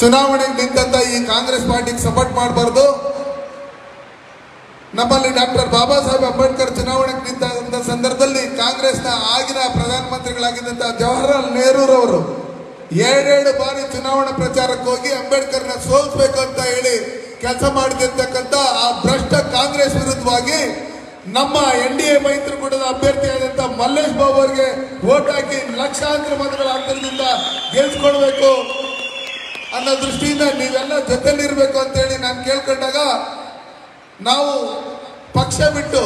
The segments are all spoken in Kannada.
ಚುನಾವಣೆಗೆ ನಿಂತ ಈ ಕಾಂಗ್ರೆಸ್ ಪಾರ್ಟಿಗೆ ಸಪೋರ್ಟ್ ಮಾಡಬಾರ್ದು. ನಮ್ಮಲ್ಲಿ ಡಾಕ್ಟರ್ ಬಾಬಾ ಸಾಹೇಬ್ ಅಂಬೇಡ್ಕರ್ ಚುನಾವಣೆಗೆ ನಿಂತ ಸಂದರ್ಭದಲ್ಲಿ ಕಾಂಗ್ರೆಸ್ನ ಆಗಿನ ಪ್ರಧಾನಮಂತ್ರಿಗಳಾಗಿದ್ದಂತ ಜವಾಹರಲಾಲ್ ನೆಹರೂರವರು 7 ಬಾರಿ ಚುನಾವಣಾ ಪ್ರಚಾರಕ್ಕೆ ಹೋಗಿ ಅಂಬೇಡ್ಕರ್ನ ಸೋಲಿಸಬೇಕು ಅಂತ ಹೇಳಿ ಕೆಲಸ ಮಾಡಿರ್ತಕ್ಕಂಥ ಆ ಭ್ರಷ್ಟ ಕಾಂಗ್ರೆಸ್ ವಿರುದ್ಧವಾಗಿ ನಮ್ಮ NDA ಮೈತ್ರಿಕೂಟದ ಅಭ್ಯರ್ಥಿಯಾದಂತ ಮಲ್ಲೇಶ್ ಬಾಬು ಅವರಿಗೆ ವೋಟ್ ಹಾಕಿ ಲಕ್ಷಾಂತರ ಮತಗಳ ಅಂತರದಿಂದ ಗೆಲ್ಸ್ಕೊಳ್ಬೇಕು ಅನ್ನೋ ದೃಷ್ಟಿಯಿಂದ ನೀವೆಲ್ಲ ಜೊತೆಲಿರ್ಬೇಕು ಅಂತ ಹೇಳಿ ನಾನು ಕೇಳ್ಕೊಂಡಾಗ ನಾವು ಪಕ್ಷ ಬಿಟ್ಟು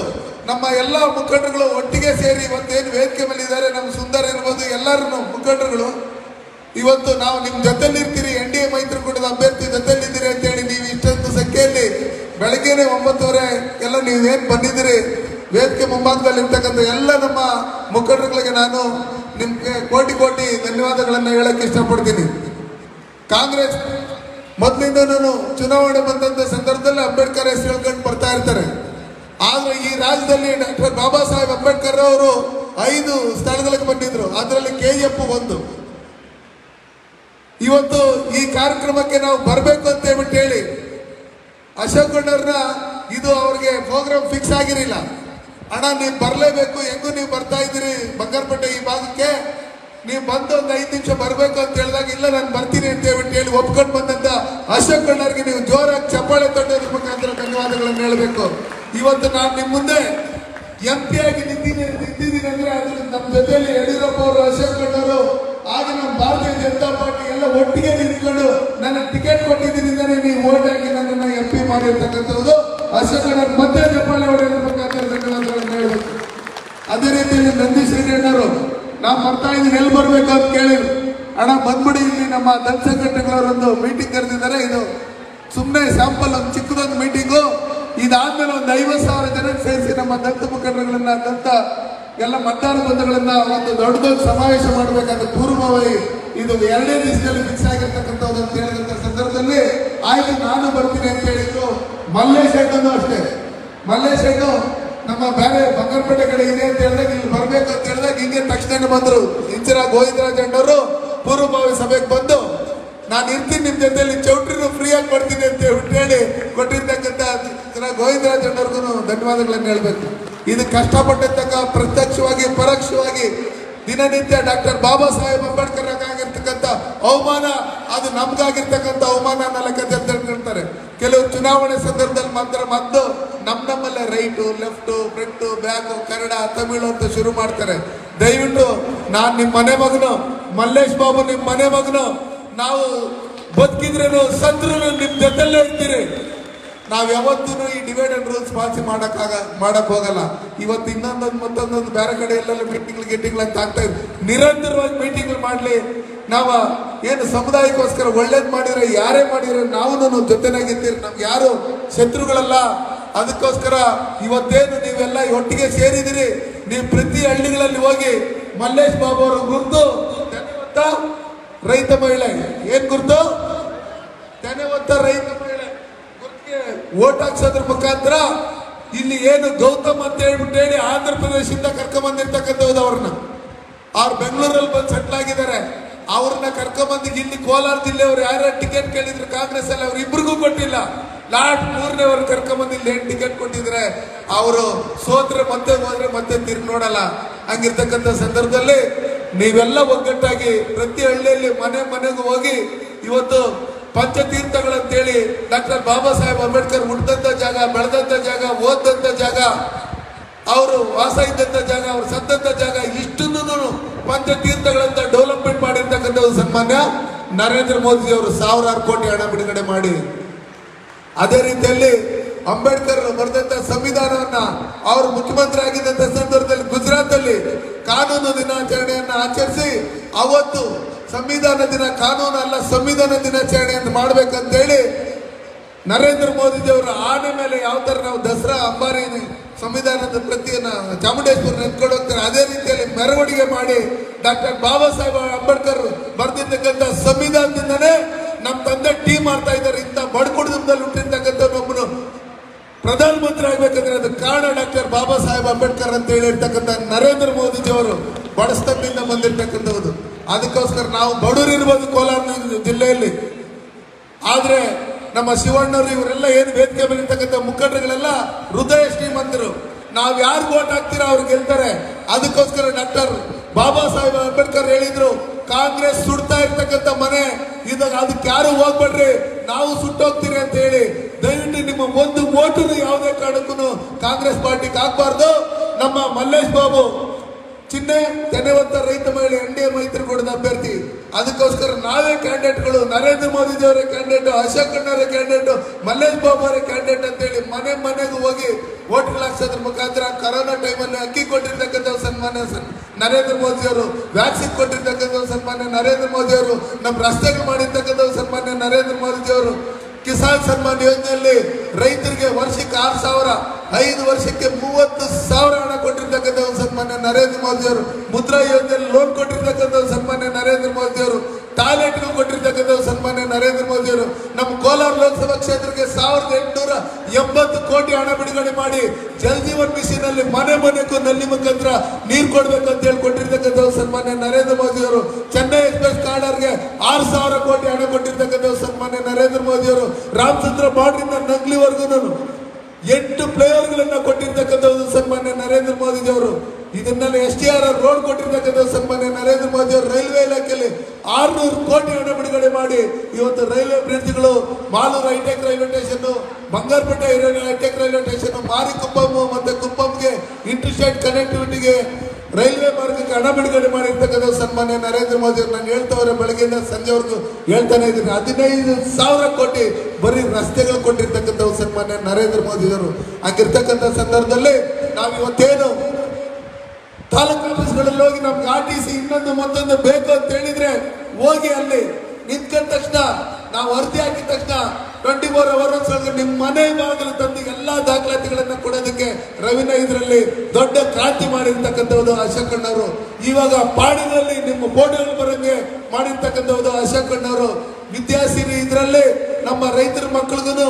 ನಮ್ಮ ಎಲ್ಲ ಮುಖಂಡರುಗಳು ಒಟ್ಟಿಗೆ ಸೇರಿ ಇವತ್ತೇನು ವೇದಿಕೆ ಮೇಲೆ ಇದ್ದಾರೆ, ನಮ್ಮ ಸುಂದರ ಇರ್ಬೋದು, ಎಲ್ಲರೂ ಮುಖಂಡರುಗಳು ಇವತ್ತು ನಾವು ನಿಮ್ಮ ಜೊತೆಲಿರ್ತೀರಿ, NDA ಮೈತ್ರಿಕೂಟದ ಅಭ್ಯರ್ಥಿ ಜೊತೆಲಿದ್ದೀರಿ ಅಂತ ಹೇಳಿ ನೀವು ಇಷ್ಟೊಂದು ಸಂಖ್ಯೆಯಲ್ಲಿ ಬೆಳಗ್ಗೆನೆ 9:30 ಎಲ್ಲ ನೀವೇನು ಬಂದಿದ್ದೀರಿ ವೇದಿಕೆ ಮುಂಭಾಗದಲ್ಲಿ ಇರ್ತಕ್ಕಂಥ ಎಲ್ಲ ನಮ್ಮ ಮುಖಂಡರುಗಳಿಗೆ ನಾನು ನಿಮ್ಗೆ ಕೋಟಿ ಕೋಟಿ ಧನ್ಯವಾದಗಳನ್ನು ಹೇಳಕ್ಕೆ ಇಷ್ಟಪಡ್ತೀನಿ. ಕಾಂಗ್ರೆಸ್ ಮೊದಲಿಂದನೂ ಚುನಾವಣೆ ಬಂದಂತ ಸಂದರ್ಭದಲ್ಲಿ ಅಂಬೇಡ್ಕರ್ ಹೆಸರು ಹೇಳ್ಕೊಂಡು ಬರ್ತಾ ಇರ್ತಾರೆ. ಆದ್ರೆ ಈ ರಾಜ್ಯದಲ್ಲಿ ಡಾಕ್ಟರ್ ಬಾಬಾ ಸಾಹೇಬ್ ಅಂಬೇಡ್ಕರ್ ಅವರು 5 ಸ್ಥಳಗಳಿಗೆ ಬಂದಿದ್ರು, ಅದರಲ್ಲಿ KF ಒಂದು. ಇವತ್ತು ಈ ಕಾರ್ಯಕ್ರಮಕ್ಕೆ ನಾವು ಬರಬೇಕು ಅಂತ ಹೇಳ್ಬಿಟ್ಟು ಹೇಳಿ ಅಶೋಕ್ ಗೌಡರ್ನ ಇದು ಅವ್ರಿಗೆ ಪ್ರೋಗ್ರಾಮ್ ಫಿಕ್ಸ್ ಆಗಿರಲಿಲ್ಲ. ಅಣ್ಣ ನೀವು ಬರಲೇಬೇಕು, ಹೆಂಗೂ ನೀವು ಬರ್ತಾ ಇದ್ದೀರಿ ಬಂಗಾರಪೇಟೆ ಈ ಭಾಗಕ್ಕೆ, ನೀವು ಬಂದು ಒಂದು 5 ನಿಮಿಷ ಬರಬೇಕು ಅಂತ ಹೇಳಿದಾಗ ಇಲ್ಲ ನಾನು ಬರ್ತೀನಿ ಅಂತ ಹೇಳ್ಬಿಟ್ಟು ಹೇಳಿ ಒಪ್ಕೊಂಡು ಬಂದಂತ ಅಶೋಕ್ ಗೌಡರ್ಗೆ ನೀವು ಜೋರಾಗಿ ಚಪ್ಪಾಳೆ ತಟ್ಟೋದ್ರ ಮುಖಾಂತರ ಧನ್ಯವಾದಗಳನ್ನು ಹೇಳಬೇಕು. ಇವತ್ತು ನಾನು ನಿಮ್ಮ ಮುಂದೆ MP ಆಗಿ ನಿಂತಿದ್ದೀನಿ ಅಂದ್ರೆ ಅದ್ರ ನಮ್ಮ ಜೊತೆಯಲ್ಲಿ ಯಡಿಯೂರಪ್ಪ ಅವರು, ಅಶೋಕ್ ಗೌಡರು, ಆಗ ನಮ್ಮ ಭಾರತೀಯ ಜನತಾ ಪಾರ್ಟಿ ಎಲ್ಲ ಒಟ್ಟಿಗೆ ನಿಂತ್ಕೊಂಡು ನನ್ನ ಟಿಕೆಟ್ ಕೊಟ್ಟಿದ್ದರಿಂದನೇ ನೀವು ವೋಟ್ ಹಾಕಿ ನನ್ನನ್ನು MP ಮಾಡಿರ್ತಕ್ಕಂಥದ್ದು. ಅಶೋಕ್ ಗೌಡರ್ ಮತ್ತೆ ಚಪ್ಪಾಳೆ ಹೊಡೆಯೋದ್ರ ಮುಖಾಂತರ ಧನ್ಯವಾದಗಳನ್ನು ಹೇಳಬೇಕು. ಅದೇ ರೀತಿಯಲ್ಲಿ ನಂದೀಶ್ ರೆಡ್ಡಿ ಅಣ್ಣವರು ನಾವು ಬರ್ತಾ ಇದ್ದೀನಿ, ಎಲ್ಲಿ ಬರ್ಬೇಕು ಅಂತ ಕೇಳಿದ್ರು. ಅಣ್ಣ ಬಂದ್ಬಿಡಿ, ಇಲ್ಲಿ ನಮ್ಮ ದಲಿತ ಸಂಘಟನೆಗಳವರೊಂದು ಮೀಟಿಂಗ್ ಕರೆದಿದ್ದಾರೆ, ಇದು ಸುಮ್ಮನೆ ಸ್ಯಾಂಪಲ್ ಒಂದು ಚಿಕ್ಕದೊಂದು ಮೀಟಿಂಗು, ಇದಾದ್ಮೇಲೆ ಒಂದು 50,000 ಜನ ಸೇರಿಸಿ ನಮ್ಮ ದಲಿತ ಮುಖಂಡರುಗಳನ್ನ ದಲಿತ ಎಲ್ಲ ಮತದಾರ ಬಂಧುಗಳನ್ನ ಒಂದು ದೊಡ್ಡದೊಂದು ಸಮಾವೇಶ ಮಾಡಬೇಕಾದ ಪೂರ್ವಭಾವಿ ಇದು 2ನೇ ದಿವಸದಲ್ಲಿ ಫಿಕ್ಸ್ ಆಗಿರ್ತಕ್ಕಂಥದ್ದು ಅಂತ ಹೇಳಿದಂತ ಸಂದರ್ಭದಲ್ಲಿ ಆಯ್ತು ನಾನು ಬರ್ತೀನಿ ಅಂತ ಹೇಳಿದ್ರು. ಮಲ್ಲೇಶ್ ಅಣ್ಣನು ಅಷ್ಟೇ, ಮಲ್ಲೇಶ್ ಅಣ್ಣು ನಮ್ಮ ಬೇರೆ ಬಂಗಾರಪೇಟೆ ಕಡೆ ಇದೆ ಅಂತ ಹೇಳಿದಾಗ ಇಲ್ಲಿ ಬರ್ಬೇಕು ಅಂತ ಹೇಳಿದಾಗ ಹಿಂಗೆ ತಕ್ಷಣ ಬಂದ್ರು. ಇಂಚಿರಾ ಗೋವಿಂದರಾಜ್ ಅಣ್ಣವರು ಪೂರ್ವಭಾವಿ ಸಭೆಗೆ ಬಂದು ನಾನು ಇರ್ತೀನಿ ನಿಮ್ಮ ಜೊತೆಯಲ್ಲಿ, ಚೌಟ್ರಿನೂ ಫ್ರೀಯಾಗಿ ಕೊಡ್ತೀನಿ ಅಂತ ಹೇಳಿ ಕೊಟ್ಟಿರ್ತಕ್ಕಂಥ ಗೋವಿಂದರಾಜ್ ಅಣ್ಣವ್ರಿಗೂ ಧನ್ಯವಾದಗಳನ್ನು ಹೇಳ್ಬೇಕು. ಇದು ಕಷ್ಟಪಟ್ಟಿರ್ತಕ್ಕ ಪ್ರತ್ಯಕ್ಷವಾಗಿ ಪರೋಕ್ಷವಾಗಿ ದಿನನಿತ್ಯ ಡಾಕ್ಟರ್ ಬಾಬಾ ಸಾಹೇಬ್ ಅಂಬೇಡ್ಕರ್ ಆಗಿರ್ತಕ್ಕಂಥ ಅವಮಾನ, ಅದು ನಮ್ಗಾಗಿರ್ತಕ್ಕಂಥ ಅವಮಾನ ಲೆಕ್ಕ ತಿಳ್ಕೊಳ್ತಾರೆ. ಕೆಲವು ಚುನಾವಣೆ ಸಂದರ್ಭದಲ್ಲಿ ಮಾತ್ರ ಮತ್ತು ನಮ್ಮಲ್ಲೇ right left front back Kannada Tamil ಅಂತ ಶುರು ಮಾಡ್ತಾರೆ. ದಯವಿಟ್ಟು ನಾನು ನಿಮ್ಮ ಮನೆ ಮಗನು, ಮಲ್ಲೇಶ್ ಬಾಬು ನಿಮ್ಮ ಮನೆ ಮಗನು, ನಾವು ಬದುಕಿದ್ರೇನು ಸತ್ರು ನಿಮ್ಮ ಜೊತೆಲ್ಲೇ ಇರ್ತೀರಿ. ನಾವು ಯಾವತ್ತೂ ಈ ಡಿವೈಡ್ ಅಂಡ್ ರೂಲ್ಸ್ ಪಾಲಿಸಿ ಮಾಡಕ್ ಹೋಗಲ್ಲ. ಇವತ್ತು ಇನ್ನೊಂದೊಂದು ಮತ್ತೊಂದೊಂದು ಬೇರೆ ಕಡೆ ಎಲ್ಲೆಲ್ಲ ಮೀಟಿಂಗ್ಗಳು ಅಂತ ಆಗ್ತಾ ಇದೆ. ನಿರಂತರವಾಗಿ ಮೀಟಿಂಗ್ಗಳು ಮಾಡಲಿ. ನಾವು ಏನು ಸಮುದಾಯಕ್ಕೋಸ್ಕರ ಒಳ್ಳೇದು ಮಾಡಿದ್ರೆ ಯಾರೇ ಮಾಡಿದ್ರೆ ನಾವು ಜೊತೆನಾಗಿರ್ತೀರಿ, ನಮ್ಗೆ ಯಾರು ಶತ್ರುಗಳಲ್ಲ. ಅದಕ್ಕೋಸ್ಕರ ಇವತ್ತೇನು ನೀವೆಲ್ಲ ಒಟ್ಟಿಗೆ ಸೇರಿದಿರಿ, ನೀವು ಪ್ರತಿ ಹಳ್ಳಿಗಳಲ್ಲಿ ಹೋಗಿ ಮಲ್ಲೇಶ್ ಬಾಬು ಅವರು ಗುರ್ತು ರೈತ ಮಹಿಳೆ, ಏನ್ ಗುರ್ತು ಧನ್ಯವಾದ ರೈತ ಮಹಿಳೆ ವೋಟ್ ಹಾಕ್ಸೋದ್ರ ಮುಖಾಂತರ ಇಲ್ಲಿ ಏನು ಗೌತಮ್ ಅಂತ ಹೇಳಿ ಆಂಧ್ರ ಪ್ರದೇಶದಿಂದ ಕರ್ಕೊಂಡ್ ಬಂದಿರ್ತಕ್ಕಂಥದ್ದು ಅವ್ರನ್ನ, ಅವ್ರು ಬೆಂಗಳೂರಲ್ಲಿ ಬಂದು ಸೆಟ್ಲ್ ಆಗಿದ್ದಾರೆ. ಅವ್ರನ್ನ ಕರ್ಕೊಂಬಂದಿಗೆ ಇಲ್ಲಿ ಕೋಲಾರ ಜಿಲ್ಲೆಯವರು ಯಾರ್ಯಾರು ಟಿಕೆಟ್ ಕೇಳಿದ್ರು ಕಾಂಗ್ರೆಸ್ ಅಲ್ಲಿ ಅವ್ರು ಇಬ್ರಿಗೂ ಕೊಟ್ಟಿಲ್ಲ. ಲಾಸ್ಟ್ 3ನೇವ್ರು ಕರ್ಕೊಂಬಂದು ಇಲ್ಲಿ ಏನ್ ಟಿಕೆಟ್ ಕೊಟ್ಟಿದ್ರೆ ಅವರು ಸೋತ್ರೆ ಮತ್ತೆ ಹೋದ್ರೆ ಮತ್ತೆ ತಿರ್ಗಿ ನೋಡಲ್ಲ. ಹಂಗಿರ್ತಕ್ಕಂಥ ಸಂದರ್ಭದಲ್ಲಿ ನೀವೆಲ್ಲ ಒಗ್ಗಟ್ಟಾಗಿ ಪ್ರತಿ ಹಳ್ಳಿಯಲ್ಲಿ ಮನೆಗೂ ಹೋಗಿ ಇವತ್ತು ಪಂಚತೀರ್ಥಗಳಂತೇಳಿ ಡಾಕ್ಟರ್ ಬಾಬಾ ಸಾಹೇಬ್ ಅಂಬೇಡ್ಕರ್ ಹುಟ್ಟಿದಂತ ಜಾಗ, ಬೆಳೆದಂತ ಜಾಗ, ಓದಂತ ಜಾಗ, ಅವರು ವಾಸ ಇದ್ದಂತ ಜಾಗ, ಅವ್ರು ಸತ್ತಂತ ಜಾಗ, ಇಷ್ಟನ್ನು ಪಂಚತೀರ್ಥಗಳಂತ ಡೆವಲಪ್ಮೆಂಟ್ ಮಾಡಿರ್ತಕ್ಕಂಥದ್ದು ಸನ್ಮಾನ್ಯ ನರೇಂದ್ರ ಮೋದಿ ಅವರು 1000 ಕೋಟಿ ಹಣ ಬಿಡುಗಡೆ ಮಾಡಿ. ಅದೇ ರೀತಿಯಲ್ಲಿ ಅಂಬೇಡ್ಕರ್ ಬರೆದಂತ ಸಂವಿಧಾನವನ್ನ ಅವರು ಮುಖ್ಯಮಂತ್ರಿ ಆಗಿದ್ದಂತ ಸಂದರ್ಭದಲ್ಲಿ ಗುಜರಾತ್ ಅಲ್ಲಿ ಕಾನೂನು ದಿನಾಚರಣೆಯನ್ನ ಆಚರಿಸಿ ಅವತ್ತು ಸಂವಿಧಾನ ದಿನ, ಕಾನೂನು ಅಲ್ಲ ಸಂವಿಧಾನ ದಿನಾಚರಣೆಯನ್ನು ಮಾಡ್ಬೇಕಂತ ಹೇಳಿ ನರೇಂದ್ರ ಮೋದಿಜಿಯವರ ಆನೆ ಮೇಲೆ ಯಾವ ತರ ನಾವು ದಸರಾ ಅಂಬಾರಿ ಸಂವಿಧಾನದ ಪ್ರತಿಯನ್ನ ಚಾಮುಂಡೇಶ್ವರಿ ನೆತ್ಕೊಂಡು ಹೋಗ್ತಾರೆ, ಅದೇ ರೀತಿಯಲ್ಲಿ ಮೆರವಣಿಗೆ ಮಾಡಿ ಡಾಕ್ಟರ್ ಬಾಬಾ ಸಾಹೇಬ್ ಅಂಬೇಡ್ಕರ್ ಬರೆದಿರ್ತಕ್ಕಂಥ ಸಂವಿಧಾನದಿಂದನೇ ನಮ್ಮ ತಂದೆ ಟೀಮ್ ಮಾಡ್ತಾ ಇದ್ದಾರೆ. ಇಂಥ ಬಡಕುಟುಂಬದಲ್ಲಿ ಹುಟ್ಟಿರ್ತಕ್ಕಂಥ ಒಬ್ಬನು ಪ್ರಧಾನಮಂತ್ರಿ ಆಗ್ಬೇಕಂದ್ರೆ ಅದಕ್ಕೆ ಕಾರಣ ಡಾಕ್ಟರ್ ಬಾಬಾ ಸಾಹೇಬ್ ಅಂಬೇಡ್ಕರ್ ಅಂತ ಹೇಳಿರ್ತಕ್ಕಂಥ ನರೇಂದ್ರ ಮೋದಿಜಿಯವರು ಬಡಸ್ತನದಿಂದ ಬಂದಿರ್ತಕ್ಕಂಥದ್ದು. ಅದಕ್ಕೋಸ್ಕರ ನಾವು ಬಡವರಿರ್ಬೋದು ಕೋಲಾರ ಜಿಲ್ಲೆಯಲ್ಲಿ, ಆದ್ರೆ ನಮ್ಮ ಶಿವಣ್ಣವರು ಇವರೆಲ್ಲ ಏನು ವೇದಿಕೆ ಮೇಲೆ ಇರ್ತಕ್ಕಂಥ ಮುಖಂಡರುಗಳೆಲ್ಲ ಹೃದಯ ಶ್ರೀಮಂತರು. ನಾವ್ ಯಾರು ಓಟ್ ಹಾಕ್ತೀರಾ ಅವ್ರು ಗೆಲ್ತಾರೆ. ಅದಕ್ಕೋಸ್ಕರ ಡಾಕ್ಟರ್ ಬಾಬಾ ಸಾಹೇಬ್ ಅಂಬೇಡ್ಕರ್ ಹೇಳಿದ್ರು, ಕಾಂಗ್ರೆಸ್ ಸುಡ್ತಾ ಇರ್ತಕ್ಕಂಥ ಮನೆ ಇದಾಗ ಅದಕ್ಕೆ ಯಾರು ಹೋಗ್ಬೇಡ್ರಿ, ನಾವು ಸುಟ್ಟೋಗ್ತೀರಿ ಅಂತ ಹೇಳಿ. ದಯವಿಟ್ಟು ನಿಮ್ಮ ಒಂದು ಓಟನ್ನು ಯಾವುದೇ ಕಾರಣಕ್ಕೂ ಕಾಂಗ್ರೆಸ್ ಪಾರ್ಟಿಗೆ ಹಾಕ್ಬಾರ್ದು. ನಮ್ಮ ಮಲ್ಲೇಶ್ ಬಾಬು ಚಿಹ್ನೆ ಧನ್ಯವಂತ ರೈತ ಮಹಿಳೆ NDA ಮೈತ್ರಿಕೂಟದ ಅಭ್ಯರ್ಥಿ. ಅದಕ್ಕೋಸ್ಕರ ನಾವೇ ಕ್ಯಾಂಡಿಡೇಟ್ಗಳು, ನರೇಂದ್ರ ಮೋದಿಜಿ ಅವರೇ ಕ್ಯಾಂಡಿಡೇಟ್, ಅಶೋಕ್ ಅವರೇ ಕ್ಯಾಂಡಿಡೇಟ್, ಮಲ್ಲೇಶ್ ಬಾಬು ಅವರೇ ಕ್ಯಾಂಡಿಡೇಟ್ ಅಂತ ಹೇಳಿ ಮನೆ ಮನೆಗೂ ಹೋಗಿ ಓಟ್ಗಳು ಹಾಕ್ಸೋದ್ರ ಮುಖಾಂತರ ಕರೋನಾ ಟೈಮಲ್ಲಿ ಅಕ್ಕಿ ಕೊಟ್ಟಿರ್ತಕ್ಕಂಥ ಸನ್ಮಾನ್ಯ ನರೇಂದ್ರ ಮೋದಿ ಅವರು, ವ್ಯಾಕ್ಸಿನ್ ಕೊಟ್ಟಿರ್ತಕ್ಕಂಥ ಸನ್ಮಾನ್ಯ ನರೇಂದ್ರ ಮೋದಿ ಅವರು, ನಮ್ಮ ರಸ್ತೆಗಳು ಮಾಡಿರ್ತಕ್ಕಂಥ ಸನ್ಮಾನ್ಯ ನರೇಂದ್ರ ಮೋದಿ ಅವರು, ಕಿಸಾನ್ ಸನ್ಮಾನ್ ಯೋಜನೆಯಲ್ಲಿ ರೈತರಿಗೆ ವರ್ಷಕ್ಕೆ 6,000, 5 ವರ್ಷಕ್ಕೆ 30,000 ಹಣ ಕೊಟ್ಟಿರ್ತಕ್ಕಂಥ ಸನ್ಮಾನ್ಯ ನರೇಂದ್ರ ಮೋದಿ ಅವರು, ಮುದ್ರಾ ಯೋಜನೆಯಲ್ಲಿ ಲೋನ್ ಕೊಟ್ಟಿರ್ತಕ್ಕಂಥ ಸನ್ಮಾನ್ಯ ನರೇಂದ್ರ ಮೋದಿ ಅವರು, ಟಾಯ್ಲೆಟ್ಗೂ ಕೊಟ್ಟಿರ್ತಕ್ಕಂಥ ಸನ್ಮಾನ್ಯ ನರೇಂದ್ರ ಮೋದಿ ಅವರು, ನಮ್ಮ ಕೋಲಾರ ಲೋಕಸಭಾ ಕ್ಷೇತ್ರಕ್ಕೆ 1,880 ಕೋಟಿ ಹಣ ಬಿಡುಗಡೆ ಮಾಡಿ ಜಲ್ ಜೀವನ್ ಮಿಷನ್ ಅಲ್ಲಿ ಮನೆ ಮನೆಗೂ ನಲ್ಲಿ ಮುಖಾಂತರ ನೀರು ಕೊಡ್ಬೇಕಂತ ಹೇಳಿ ಕೊಟ್ಟಿರ್ತಕ್ಕಂಥ ಸನ್ಮಾನ್ಯ ನರೇಂದ್ರ ಮೋದಿ ಅವರು, ಚೆನ್ನೈ ಎಕ್ಸ್ಪ್ರೆಸ್ ಕಾರ್ಡರ್ಗೆ 6,000 ಕೋಟಿ ಹಣ ಕೊಟ್ಟಿರ್ತಕ್ಕಂಥ ಸನ್ಮಾನ್ಯ ನರೇಂದ್ರ ಮೋದಿ ಅವರು, ರಾಮಚಂದ್ರ ಬಾರ್ಡ್ರಿಂದ ನಗ್ಲಿವರೆಗೂ 8 ಫ್ಲೈಓವರ್ಗಳನ್ನ ಕೊಟ್ಟಿರ್ತಕ್ಕಂಥದ್ದು ಸನ್ಮಾನ್ಯ ನರೇಂದ್ರ ಮೋದಿ ಅವರು. ಇದನ್ನೆಲ್ಲ STR ರೋಡ್ ಕೊಟ್ಟಿರ್ತಕ್ಕಂಥ ಸನ್ಮಾನ್ಯ ನರೇಂದ್ರ ಮೋದಿ ಅವರು, ರೈಲ್ವೆ ಇಲಾಖೆಯಲ್ಲಿ 600 ಕೋಟಿ ಹಣ ಬಿಡುಗಡೆ ಮಾಡಿ ಇವತ್ತು ರೈಲ್ವೆ ಬ್ರಿಡ್ಜ್ಗಳು, Malur hitech railway station, Bangarapet hitech railway station, Marikuppam ಮತ್ತೆ ಕುಪ್ಪಂಗೆ ಇಂಟರ್ಸ್ಟೇಟ್ ಕನೆಕ್ಟಿವಿಟಿಗೆ ರೈಲ್ವೆ ಮಾರ್ಗಕ್ಕೆ ಹಣ ಬಿಡುಗಡೆ ಮಾಡಿರ್ತಕ್ಕಂಥ ಸನ್ಮಾನ್ಯ ನರೇಂದ್ರ ಮೋದಿ ಅವರು. ನಾನು ಹೇಳ್ತವ್ರೆ ಬೆಳಗ್ಗೆಯಿಂದ ಸಂಜೆವರೆಗೂ ಹೇಳ್ತಾನೆ ಇದ್ದೀನಿ, 15,000 ಕೋಟಿ ಬರೀ ರಸ್ತೆಗಳು ಕೊಟ್ಟಿರ್ತಕ್ಕಂಥ ಸನ್ಮಾನ್ಯ ನರೇಂದ್ರ ಮೋದಿ ಅವರು. ಹಾಗಿರ್ತಕ್ಕಂಥ ಸಂದರ್ಭದಲ್ಲಿ ನಾವು ಇವತ್ತೇನು ತಾಲೂಕು ಆಫೀಸ್ಗಳಲ್ಲಿ ಹೋಗಿ ನಮ್ಗೆ RTC ಇನ್ನೊಂದು ಮತ್ತೊಂದು ಬೇಕು ಅಂತ ಹೇಳಿದ್ರೆ ಹೋಗಿ ಅಲ್ಲಿ ನಿಂತ್ಕೊಂಡ ತಕ್ಷಣ ನಾವು ಅರ್ಜಿ ಹಾಕಿದ ತಕ್ಷಣ 24 hours ಒಳಗೆ ನಿಮ್ಮ ಮನೆ ಬಾಗಿಲು ತಂದು ಎಲ್ಲಾ ದಾಖಲಾತಿಗಳನ್ನ ಕೊಡೋದಕ್ಕೆ ರವಿನ ಇದರಲ್ಲಿ ದೊಡ್ಡ ಕ್ರಾಂತಿ ಮಾಡಿರ್ತಕ್ಕಂಥದ್ದು ಅಶೋಕ್ ಅಣ್ಣವರು. ಇವಾಗ ಪಾಡಿನಲ್ಲಿ ನಿಮ್ಮ ಫೋಟೋಗಳು ಬರಂಗೆ ಮಾಡಿರ್ತಕ್ಕಂಥದ್ದು ಅಶೋಕ್ ಅಣ್ಣವರು. ವಿದ್ಯಾಸಿರಿ ಇದರಲ್ಲಿ ನಮ್ಮ ರೈತರ ಮಕ್ಕಳಿಗೂ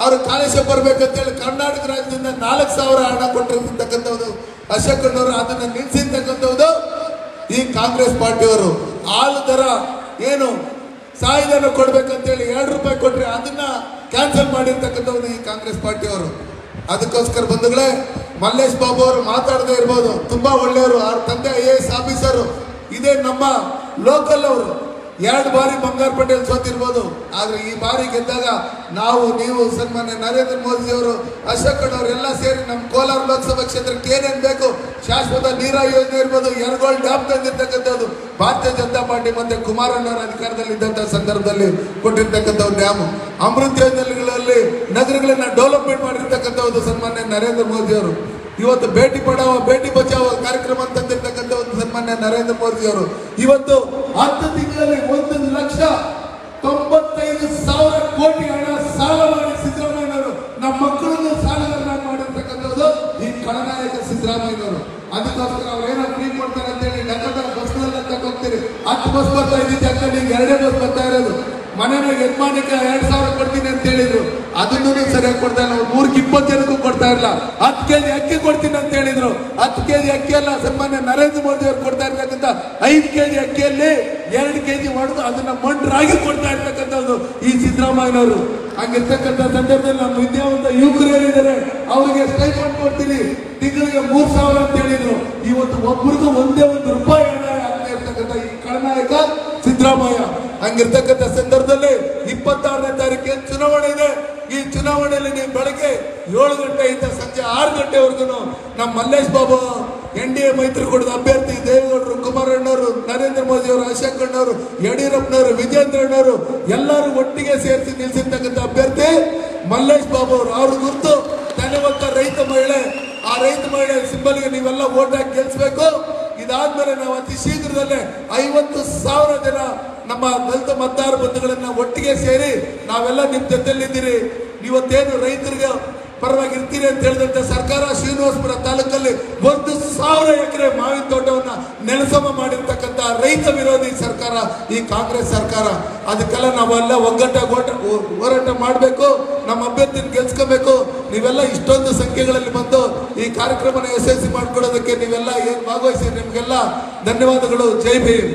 ಅವರು ಕಾಲೇಜಿಗೆ ಬರ್ಬೇಕಂತೇಳಿ ಕರ್ನಾಟಕ ರಾಜ್ಯದಿಂದ 4,000 ಹಣ ಕೊಟ್ಟಿರ್ತಕ್ಕಂಥದ್ದು ಅಶೋಕ್ ಅಣ್ಣವರು. ಅದನ್ನ ನಿಲ್ಸಿರ್ತಕ್ಕಂಥದ್ದು ಈ ಕಾಂಗ್ರೆಸ್ ಪಾರ್ಟಿಯವರು. ಹಾಲು ದರ ಏನು ಸಹಾಯಧನ ಕೊಡ್ಬೇಕಂತೇಳಿ 2 ರೂಪಾಯಿ ಕೊಟ್ರೆ ಅದನ್ನ ಕ್ಯಾನ್ಸಲ್ ಮಾಡಿರ್ತಕ್ಕಂಥವ್ರು ಈ ಕಾಂಗ್ರೆಸ್ ಪಾರ್ಟಿಯವರು. ಅದಕ್ಕೋಸ್ಕರ ಬಂಧುಗಳೇ, ಮಲ್ಲೇಶ್ ಬಾಬು ಅವರು ಮಾತಾಡದೇ ಇರ್ಬೋದು, ತುಂಬಾ ಒಳ್ಳೆಯವರು. ಅವ್ರ ತಂದೆ IAS ಆಫೀಸರು. ಇದೇ ನಮ್ಮ ಲೋಕಲ್ ಅವರು 2 ಬಾರಿ ಬಂಗಾರಪೇಟೆಯಲ್ಲಿ ಸೋತಿರ್ಬೋದು, ಆದ್ರೆ ಈ ಬಾರಿ ಗೆದ್ದಾಗ ನಾವು ನೀವು ಸನ್ಮಾನ್ಯ ನರೇಂದ್ರ ಮೋದಿ ಅವರು, ಅಶೋಕ್ ಅವರು ಎಲ್ಲ ಸೇರಿ ನಮ್ಮ ಕೋಲಾರ ಲೋಕಸಭಾ ಕ್ಷೇತ್ರಕ್ಕೆ ಏನೇನು ಬೇಕು, ಶಾಶ್ವತ ನೀರಾ ಯೋಜನೆ ಇರ್ಬೋದು, ಯರಗೋಳ್ ಡ್ಯಾಮ್ ತಂದಿರ್ತಕ್ಕಂಥದ್ದು ಭಾರತೀಯ ಜನತಾ ಪಾರ್ಟಿ ಮತ್ತೆ ಕುಮಾರಣ್ಣವರ ಅಧಿಕಾರದಲ್ಲಿ ಇದ್ದಂತಹ ಸಂದರ್ಭದಲ್ಲಿ ಕೊಟ್ಟಿರ್ತಕ್ಕಂಥವ್ರು ಡ್ಯಾಮ್, ಅಮೃತ ಯೋಜನೆಗಳಲ್ಲಿ ನಗರಗಳನ್ನ ಡೆವಲಪ್ಮೆಂಟ್ ಮಾಡಿರ್ತಕ್ಕಂಥದ್ದು ಸನ್ಮಾನ್ಯ ನರೇಂದ್ರ ಮೋದಿ ಅವರು. ಇವತ್ತು ಬೇಟಿ ಪಡಾವೋ ಬೇಟಿ ಬಚಾವೋ ಕಾರ್ಯಕ್ರಮ ತಂದಿರ್ತಕ್ಕಂಥ ಒಂದು ಸನ್ಮಾನ್ಯ ನರೇಂದ್ರ ಮೋದಿ ಅವರು. ಇವತ್ತು 10 ತಿಂಗಳಲ್ಲಿ 1,95,000 ಕೋಟಿ ಹಣ ಸಾಲ ಮಾಡಿ ಸಿದ್ದರಾಮಯ್ಯನವರು ನಮ್ಮ ಮಕ್ಕಳನ್ನು ಸಾಲಗಳನ್ನ ಮಾಡಿರ್ತಕ್ಕಂಥದ್ದು ಈ ಖಳನಾಯಕ ಸಿದ್ದರಾಮಯ್ಯನವರು. ಅದಕ್ಕೋಸ್ಕರ ಅವ್ರು ಏನೋ ಫ್ರೀ ಕೊಡ್ತಾರೆ ಅಂತ ಹೇಳಿ ನಗರದ ಬಸ್ಗಳಲ್ಲಿ ಅಂತ ಹೋಗ್ತೀರಿ. 10 ಬಸ್ ಬರ್ತಾ ಇದ್ದಿದ್ದು ಯಾಕಂದ್ರೆ ಈಗ 2 ಬಸ್ ಬರ್ತಾ ಇರೋದು. ಮನೆಗೆ ಯಜಮಾನಕ್ಕೆ 2,000 ಕೊಡ್ತೀನಿ ಅಂತ ಹೇಳಿದ್ರು, ಅದನ್ನೂ ಸರಿಯಾಗಿ ಕೊಡ್ತಾ ಇಲ್ಲ. 320 ಜನಕ್ಕೂ ಕೊಡ್ತಾ ಇಲ್ಲ. 10 kg ಅಕ್ಕಿ ಕೊಡ್ತೀನಿ ಅಂತ ಹೇಳಿದ್ರು, 10 kg ಅಕ್ಕಿ ಅಲ್ಲ, ಸನ್ಮಾನ್ಯ ನರೇಂದ್ರ ಮೋದಿ ಅವರು ಕೊಡ್ತಾ ಇರ್ತಕ್ಕಂಥ 5 kg ಅಕ್ಕಿಯಲ್ಲಿ 2 kg ಹೊಡೆದು ಅದನ್ನ ಮಂಡ್ರಾಗಿ ಕೊಡ್ತಾ ಇರ್ತಕ್ಕಂಥದ್ದು ಈ ಸಿದ್ದರಾಮಯ್ಯನವರು. ಹಂಗಿರ್ತಕ್ಕಂಥ ಸಂದರ್ಭದಲ್ಲಿ ನಮ್ಮ ವಿದ್ಯಾವಂತ ಯುವಕರು ಹೇಳಿದ್ದಾರೆ, ಅವರಿಗೆ ಸ್ಟೈಪಂಡ್ ಕೊಡ್ತೀನಿ, ತಿಂಗಳಿಗೆ 3,000 ಅಂತ ಹೇಳಿದ್ರು. ಇವತ್ತು ಒಬ್ಬರಿಗೂ ಒಂದೇ ರೂಪಾಯಿ ಹಣ ಆಗ್ತಾ ಇರ್ತಕ್ಕಂಥ ಈ ಖಳನಾಯಕ ಸಿದ್ದರಾಮಯ್ಯ. ಹಂಗಿರ್ತಕ್ಕಂಥ ಸಂದರ್ಭದಲ್ಲಿ 26ನೇ ತಾರೀಕು ಚುನಾವಣೆ ಇದೆ. ಈ ಚುನಾವಣೆಯಲ್ಲಿ ನೀವು ಬೆಳಗ್ಗೆ 7 ಗಂಟೆಯಿಂದ ಸಂಜೆ 6 ಗಂಟೆವರೆಗೂ ನಮ್ಮ ಮಲ್ಲೇಶ್ ಬಾಬು NDA ಮೈತ್ರಿಕೂಟದ ಅಭ್ಯರ್ಥಿ ದೇವೇಗೌಡರು, ಕುಮಾರಣ್ಣವರು, ನರೇಂದ್ರ ಮೋದಿ ಅವರು, ಅಶೋಕ್ ಅಣ್ಣವರು, ಯಡಿಯೂರಪ್ಪನವರು, ವಿಜೇಂದ್ರಣ್ಣವರು ಎಲ್ಲರೂ ಒಟ್ಟಿಗೆ ಸೇರಿಸಿ ನಿಲ್ಲಿಸಿರ್ತಕ್ಕಂಥ ಅಭ್ಯರ್ಥಿ ಮಲ್ಲೇಶ್ ಬಾಬು ಅವರು. ಅವ್ರ ಗುರುತು ಧನ್ಯವಂತ ರೈತ ಮಹಿಳೆ. ಆ ರೈತ ಮಹಿಳೆ ಸಿಂಬಲ್ಗೆ ನೀವೆಲ್ಲ ಓಟ್ ಹಾಕಿ ಗೆಲ್ಸ್ಬೇಕು. ಇದಾದ್ಮೇಲೆ ನಾವು ಅತಿ ಶೀಘ್ರದಲ್ಲೇ 50,000 ಜನ ನಮ್ಮ ದಲಿತ ಮತದಾರ ಬಂಧುಗಳನ್ನ ಒಟ್ಟಿಗೆ ಸೇರಿ ನಾವೆಲ್ಲ ನಿಮ್ ಜೊತೆಯಲ್ಲಿದ್ದೀರಿ. ಇವತ್ತೇನು ರೈತರಿಗೆ ಪರವಾಗಿ ಇರ್ತೀರಿ ಅಂತ ಹೇಳಿದಂತೆ ಸರ್ಕಾರ ಶ್ರೀನಿವಾಸಪುರ ತಾಲೂಕಲ್ಲಿ 1,000 ಎಕರೆ ಮಾವಿನ ತೋಟವನ್ನ ನೆಲಸಮ ಮಾಡಿರ್ತಕ್ಕಂಥ ರೈತ ವಿರೋಧಿ ಸರ್ಕಾರ ಈ ಕಾಂಗ್ರೆಸ್ ಸರ್ಕಾರ. ಅದಕ್ಕೆಲ್ಲ ನಾವೆಲ್ಲ ಒಗ್ಗಟ್ಟಾಗಿ ಹೋರಾಟ ಮಾಡಬೇಕು, ನಮ್ಮ ಅಭ್ಯರ್ಥಿನ ಗೆಲ್ಸ್ಕೋಬೇಕು. ನೀವೆಲ್ಲ ಇಷ್ಟೊಂದು ಸಂಖ್ಯೆಗಳಲ್ಲಿ ಬಂದು ಈ ಕಾರ್ಯಕ್ರಮನ ಯಶಸ್ವಿ ಮಾಡ್ಕೊಡೋದಕ್ಕೆ ನೀವೆಲ್ಲ ಏನ್ ಭಾಗವಹಿಸಿ ನಿಮ್ಗೆಲ್ಲ ಧನ್ಯವಾದಗಳು. ಜೈ ಭೀಮ್.